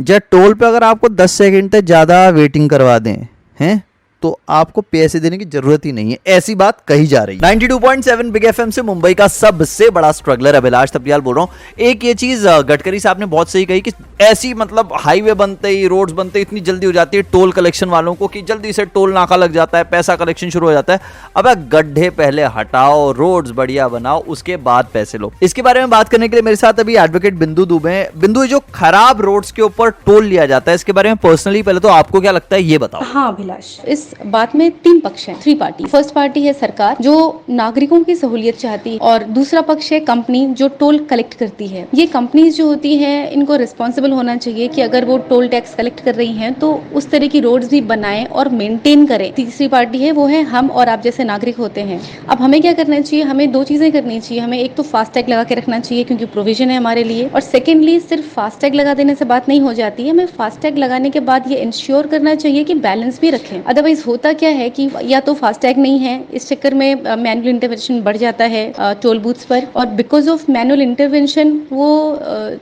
या टोल पे अगर आपको 10 सेकंड तक ज़्यादा वेटिंग करवा दें हैं तो आपको पैसे देने की जरूरत ही नहीं है, ऐसी बात कही जा रही है। 92.7 बिग एफएम से मुंबई का सबसे बड़ा स्ट्रगलर अभिलाष थपलियाल बोल रहा हूं। एक ये चीज गडकरी साहब ने बहुत सही कही कि ऐसी मतलब हाईवे बनते ही रोड्स बनते ही इतनी जल्दी हो जाती है टोल कलेक्शन वालों को कि जल्दी से टोल नाका लग जाता है, पैसा कलेक्शन शुरू हो जाता है। अब गड्ढे पहले हटाओ, रोड्स बढ़िया बनाओ, उसके बाद पैसे लो। इसके बारे में बात करने के लिए मेरे साथ अभी एडवोकेट बिंदु दुबे हैं। बिंदु, जो खराब रोड्स के ऊपर टोल लिया जाता है इसके बारे में पर्सनली पहले तो आपको क्या लगता है ये बताओ। हाँ अभिलाष, इस बात में तीन पक्ष हैं, थ्री पार्टी। फर्स्ट पार्टी है सरकार जो नागरिकों की सहूलियत चाहती है, और दूसरा पक्ष है कंपनी जो टोल कलेक्ट करती है। ये कंपनीज जो होती हैं इनको रिस्पॉन्सिबल होना चाहिए कि अगर वो टोल टैक्स कलेक्ट कर रही हैं तो उस तरह की रोड्स भी बनाएं और मेंटेन करें। तीसरी पार्टी है वो है हम और आप जैसे नागरिक होते हैं। अब हमें क्या करना चाहिए, हमें दो चीजें करनी चाहिए। हमें एक तो फास्टैग लगा के रखना चाहिए क्योंकि प्रोविजन है हमारे लिए, और सेकेंडली सिर्फ फास्टैग लगा देने से बात नहीं हो जाती है। हमें फास्टैग लगाने के बाद ये इंश्योर करना चाहिए कि बैलेंस भी रखें। अदरवाइज होता क्या है कि या तो फास्टैग नहीं है, इस चक्कर में मैनुअल इंटरवेंशन बढ़ जाता है टोल बूथ्स पर, और बिकॉज ऑफ मैनुअल इंटरवेंशन वो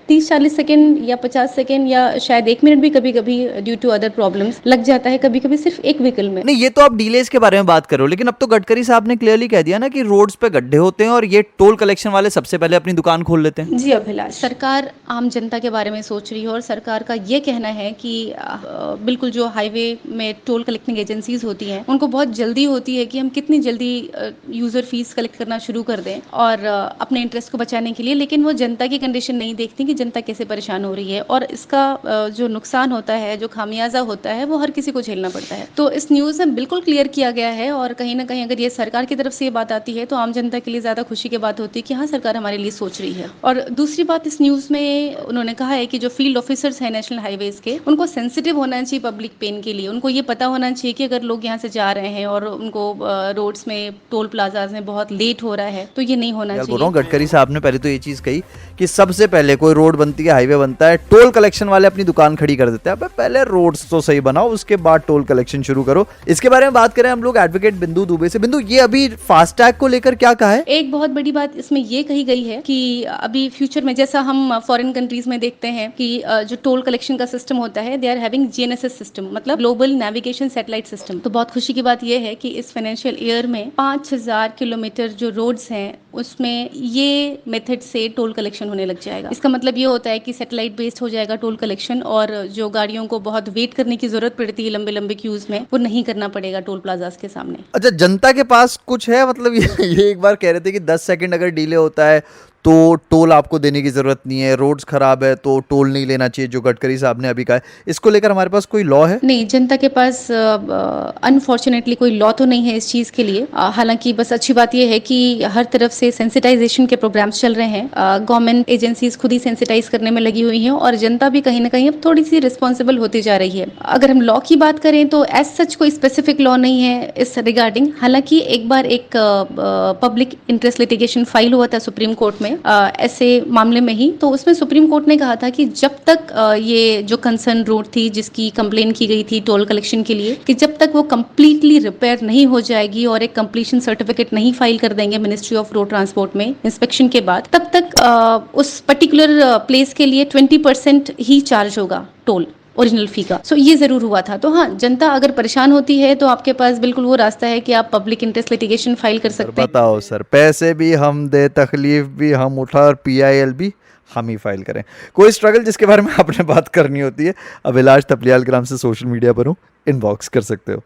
30-40 सेकेंड या 50 सेकेंड या शायद 1 मिनट भी कभी कभी ड्यू टू अदर प्रॉब्लम्स लग जाता है, कभी कभी सिर्फ एक व्हीकल में। नहीं, ये तो आप डिलेज के बारे में बात करो, लेकिन अब तो गडकरी साहब ने क्लियरली कह दिया ना कि रोड्स पे गड्ढे होते हैं और ये टोल कलेक्शन वाले सबसे पहले अपनी दुकान खोल लेते हैं। जी अभिलाष, सरकार आम जनता के बारे में सोच रही है, और सरकार का ये कहना है कि बिल्कुल जो हाईवे में टोल कलेक्टिंग एजेंसीज होती हैं उनको बहुत जल्दी होती है कि हम कितनी जल्दी यूजर फीस कलेक्ट करना शुरू कर दें और अपने इंटरेस्ट को बचाने के लिए, लेकिन वो जनता की कंडीशन नहीं देखती कि जनता कैसे परेशान हो रही है, और इसका जो नुकसान होता है, जो खामियाजा होता है, वो हर किसी को झेलना पड़ता है। तो इस न्यूज़ में बिल्कुल क्लियर किया गया है, और कहीं ना कहीं अगर ये सरकार की तरफ से ये बात आती है तो आम जनता के लिए ज़्यादा खुशी की बात होती है कि हाँ, सरकार हमारे लिए सोच रही है। और दूसरी बात, इस न्यूज़ में उन्होंने कहा है कि जो फील्ड ऑफिसर्स हैं नेशनल हाईवेज के, उनको सेंसिटिव होना चाहिए पब्लिक पेन के लिए। उनको ये पता होना चाहिए कि अगर लोग यहाँ से जा रहे हैं और उनको रोड्स में टोल प्लाजाज में बहुत लेट हो रहा है तो ये नहीं होना चाहिए। बोल रहा हूँ, गडकरी साहब ने पहले तो ये चीज कही कि सबसे पहले कोई रोड बनती है, हाईवे बनता है, टोल कलेक्शन वाले अपनी दुकान खड़ी कर देते हैं। अब पहले रोड्स तो सही बनाओ, उसके बाद टोल कलेक्शन शुरू करो। इसके बारे में बात करें हम लोग एडवोकेट बिंदु दुबे से। बिंदु, ये अभी फास्टैग को लेकर क्या कहा है? एक बहुत बड़ी बात इसमें ये कही गई है कि अभी फ्यूचर में जैसा हम फॉरेन कंट्रीज में देखते हैं कि जो टोल कलेक्शन का सिस्टम होता है, they are having GNSS system, मतलब ग्लोबल नेविगेशन सैटेलाइट सिस्टम। तो बहुत खुशी की बात यह है कि इस फाइनेंशियल ईयर में 5000 किलोमीटर जो रोड्स हैं उसमें ये मेथड से टोल कलेक्शन होने लग जाएगा। इसका मतलब ये होता है कि सैटेलाइट बेस्ड हो जाएगा टोल कलेक्शन, और जो गाड़ियों को बहुत वेट करने की जरूरत पड़ती है लंबे लंबे क्यूज में, वो नहीं करना पड़ेगा टोल प्लाजास के सामने। अच्छा, जनता के पास कुछ है? मतलब ये एक बार कह रहे थे कि 10 सेकंड अगर डिले होता है तो टोल आपको देने की जरूरत नहीं है, रोड्स खराब है तो टोल नहीं लेना चाहिए, जो गडकरी साहब ने अभी कहा है। इसको लेकर हमारे पास कोई लॉ है? नहीं, जनता के पास अनफॉर्चुनेटली कोई लॉ तो नहीं है इस चीज के लिए। हालांकि बस अच्छी बात यह है कि हर तरफ से सेंसिटाइजेशन के प्रोग्राम्स चल रहे हैं। गवर्नमेंट एजेंसीज खुद ही सेंसिटाइज करने में लगी हुई हैं, और जनता भी कहीं ना कहीं अब थोड़ी सी रिस्पॉन्सिबल होती जा रही है। अगर हम लॉ की बात करें तो एज सच कोई स्पेसिफिक लॉ नहीं है इस रिगार्डिंग। हालांकि एक बार एक पब्लिक इंटरेस्ट लिटिगेशन फाइल हुआ था सुप्रीम कोर्ट में ऐसे मामले में ही, तो उसमें सुप्रीम कोर्ट ने कहा था कि जब तक ये जो कंसर्न रोड थी जिसकी कंप्लेन की गई थी टोल कलेक्शन के लिए, कि जब तक वो कंप्लीटली रिपेयर नहीं हो जाएगी और एक कंप्लीशन सर्टिफिकेट नहीं फाइल कर देंगे मिनिस्ट्री ऑफ रोड ट्रांसपोर्ट में इंस्पेक्शन के बाद, तब तक उस पर्टिकुलर प्लेस के लिए 20% ही चार्ज होगा टोल ओरिजिनल फी का। सो ये जरूर हुआ था। तो हाँ, जनता अगर परेशान होती है तो आपके पास बिल्कुल वो रास्ता है कि आप पब्लिक इंटरेस्ट लिटिगेशन फाइल कर सकते हैं। बताओ सर, पैसे भी हम दे, तकलीफ भी हम उठा, और PIL भी हम ही फाइल करें। कोई स्ट्रगल जिसके बारे में आपने बात करनी होती है, अभिलाष थपलियाल के नाम से सोशल मीडिया पर हूँ, इनबॉक्स कर सकते हो।